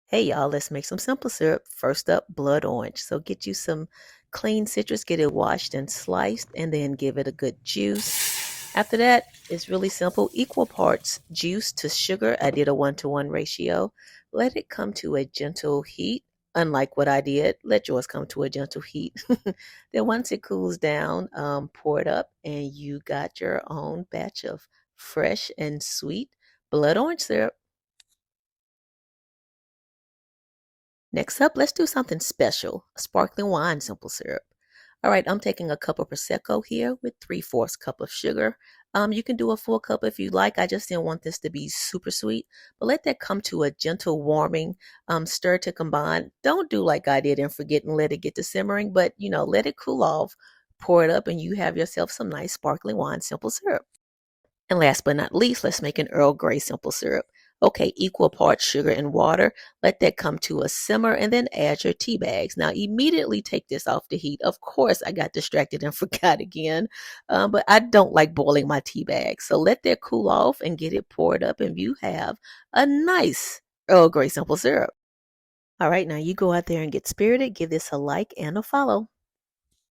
Hey y'all, let's make some simple syrup. First up, blood orange. So get you some clean citrus, get it washed and sliced, and then give it a good juice. After that, it's really simple. Equal parts juice to sugar. I did a 1-to-1 ratio. Let it come to a gentle heat. Unlike what I did, let yours come to a gentle heat. Then once it cools down, pour it up, and you got your own batch of fresh and sweet blood orange syrup. Next up, let's do something special, a sparkling wine simple syrup. All right, I'm taking a cup of Prosecco here with 3/4 cup of sugar. You can do a full cup if you like. I just didn't want this to be super sweet, but let that come to a gentle warming stir to combine. Don't do like I did and forget and let it get to simmering, but let it cool off. Pour it up, and you have yourself some nice sparkling wine simple syrup. And last but not least, let's make an Earl Grey simple syrup. Okay, equal parts sugar and water. Let that come to a simmer and then add your tea bags. Now, immediately take this off the heat. Of course, I got distracted and forgot again, but I don't like boiling my tea bags. So let that cool off and get it poured up, and you have a nice Earl Grey simple syrup. All right, now you go out there and get spirited. Give this a like and a follow.